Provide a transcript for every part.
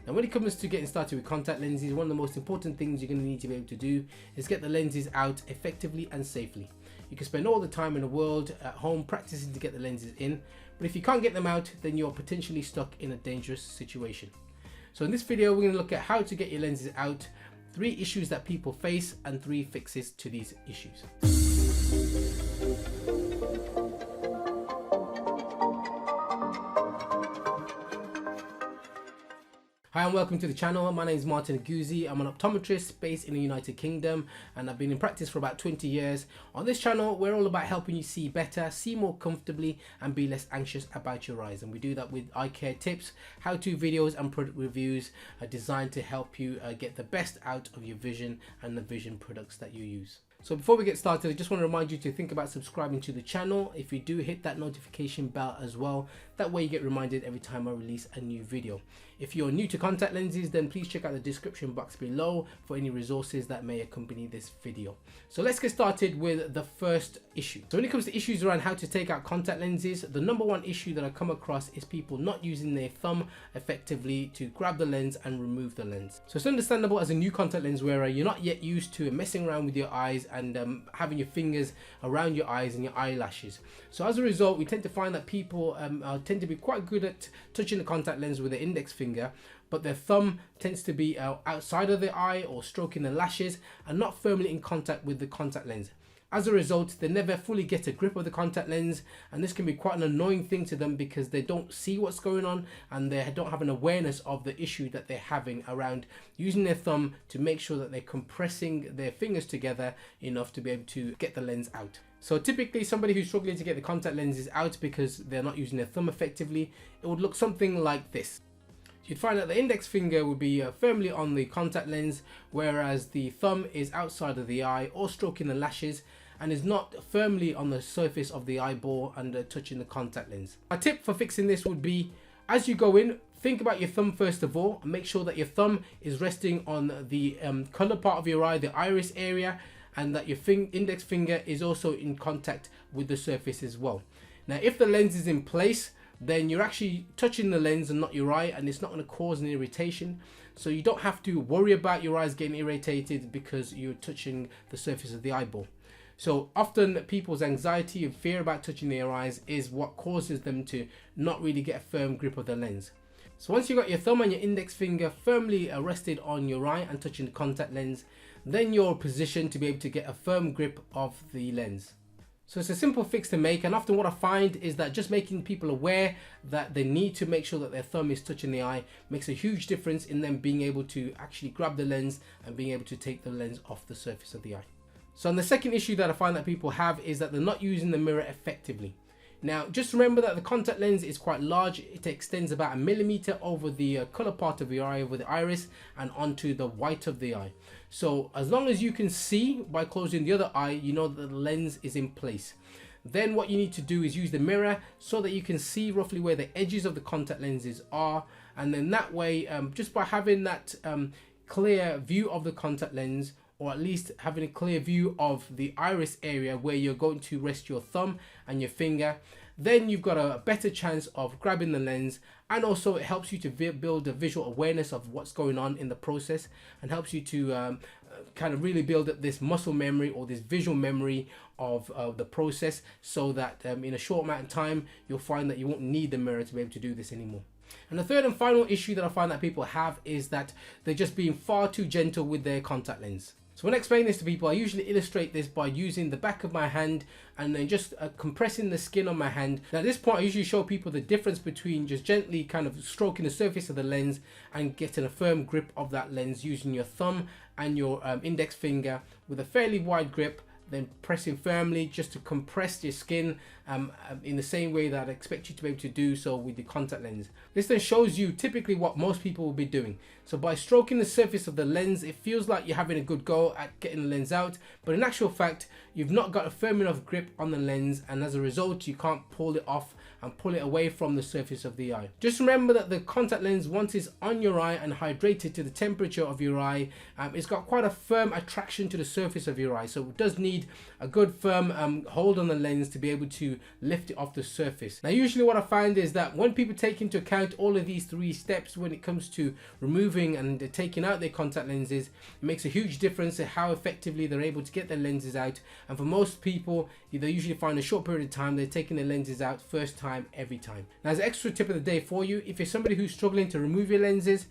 Now when it comes to getting started with contact lenses, one of the most important things you're going to need to be able to do is get the lenses out effectively and safely. You can spend all the time in the world at home practicing to get the lenses in, but if you can't get them out, then you're potentially stuck in a dangerous situation. So in this video, we're going to look at how to get your lenses out, 3 issues that people face, and 3 fixes to these issues. Hi and welcome to the channel. My name is Oguzie. I'm an optometrist based in the United Kingdom and I've been in practice for about 20 years. On this channel, we're all about helping you see better, see more comfortably and be less anxious about your eyes. And we do that with eye care tips, how-to videos and product reviews are designed to help you get the best out of your vision and the vision products that you use. So before we get started, I just want to remind you to think about subscribing to the channel. If you do, hit that notification bell as well. That way you get reminded every time I release a new video. If you're new to contact lenses, then please check out the description box below for any resources that may accompany this video. So let's get started with the first issue. So when it comes to issues around how to take out contact lenses, the number one issue that I come across is people not using their thumb effectively to grab the lens and remove the lens. So it's understandable as a new contact lens wearer, you're not yet used to messing around with your eyes and having your fingers around your eyes and your eyelashes. So as a result, we tend to find that people tend to be quite good at touching the contact lens with their index finger, but their thumb tends to be outside of the eye or stroking the lashes and not firmly in contact with the contact lens. As a result, they never fully get a grip of the contact lens, and this can be quite an annoying thing to them because they don't see what's going on and they don't have an awareness of the issue that they're having around using their thumb to make sure that they're compressing their fingers together enough to be able to get the lens out. So typically somebody who's struggling to get the contact lenses out because they're not using their thumb effectively, it would look something like this. You'd find that the index finger would be firmly on the contact lens, whereas the thumb is outside of the eye or stroking the lashes and is not firmly on the surface of the eyeball and touching the contact lens. A tip for fixing this would be, as you go in, think about your thumb first of all and make sure that your thumb is resting on the color part of your eye, the iris area, and that your index finger is also in contact with the surface as well. Now if the lens is in place, then you're actually touching the lens and not your eye, and it's not going to cause an irritation. So you don't have to worry about your eyes getting irritated because you're touching the surface of the eyeball. So often people's anxiety and fear about touching their eyes is what causes them to not really get a firm grip of the lens. So once you've got your thumb and your index finger firmly rested on your eye and touching the contact lens, then you're positioned to be able to get a firm grip of the lens. So it's a simple fix to make, and often what I find is that just making people aware that they need to make sure that their thumb is touching the eye makes a huge difference in them being able to actually grab the lens and being able to take the lens off the surface of the eye. So the second issue that I find that people have is that they're not using the mirror effectively. Now just remember that the contact lens is quite large. It extends about 1 millimeter over the color part of your eye, over the iris, and onto the white of the eye. So as long as you can see by closing the other eye, you know that the lens is in place. Then what you need to do is use the mirror so that you can see roughly where the edges of the contact lenses are, and then that way just by having that clear view of the contact lens, or at least having a clear view of the iris area where you're going to rest your thumb and your finger, then you've got a better chance of grabbing the lens. And also it helps you to build a visual awareness of what's going on in the process, and helps you to kind of really build up this muscle memory or this visual memory of the process, so that in a short amount of time you'll find that you won't need the mirror to be able to do this anymore. And the third and final issue that I find that people have is that they're just being far too gentle with their contact lens. So when I explain this to people, I usually illustrate this by using the back of my hand and then just compressing the skin on my hand. Now at this point I usually show people the difference between just gently kind of stroking the surface of the lens and getting a firm grip of that lens using your thumb and your index finger with a fairly wide grip, then pressing firmly just to compress your skin in the same way that I expect you to be able to do so with the contact lens. This then shows you typically what most people will be doing. So by stroking the surface of the lens, it feels like you're having a good go at getting the lens out, but in actual fact you've not got a firm enough grip on the lens, and as a result you can't pull it off and pull it away from the surface of the eye. Just remember that the contact lens, once it's on your eye and hydrated to the temperature of your eye, it's got quite a firm attraction to the surface of your eye, so it does need a good firm hold on the lens to be able to lift it off the surface. Now usually what I find is that when people take into account all of these 3 steps when it comes to removing and taking out their contact lenses, it makes a huge difference in how effectively they're able to get their lenses out. And for most people, they usually find a short period of time they're taking their lenses out first time every time. Now, as an extra tip of the day for you, if you're somebody who's struggling to remove your lenses,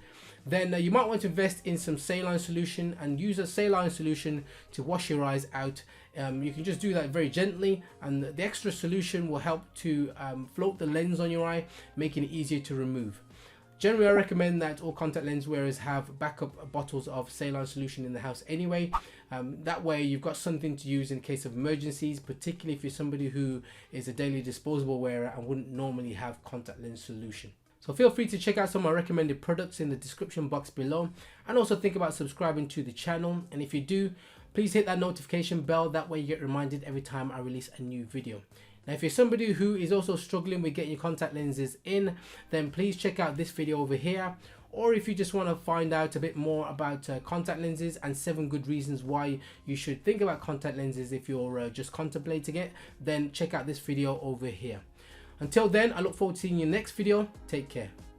then you might want to invest in some saline solution and use a saline solution to wash your eyes out. You can just do that very gently, and the extra solution will help to float the lens on your eye, making it easier to remove. Generally, I recommend that all contact lens wearers have backup bottles of saline solution in the house anyway. That way you've got something to use in case of emergencies, particularly if you're somebody who is a daily disposable wearer and wouldn't normally have contact lens solution. So feel free to check out some of my recommended products in the description box below, and also think about subscribing to the channel. And if you do, please hit that notification bell, that way you get reminded every time I release a new video. Now, if you're somebody who is also struggling with getting your contact lenses in, then please check out this video over here. Or if you just want to find out a bit more about contact lenses and 7 good reasons why you should think about contact lenses if you're just contemplating it, then check out this video over here. Until then, I look forward to seeing you in the next video. Take care.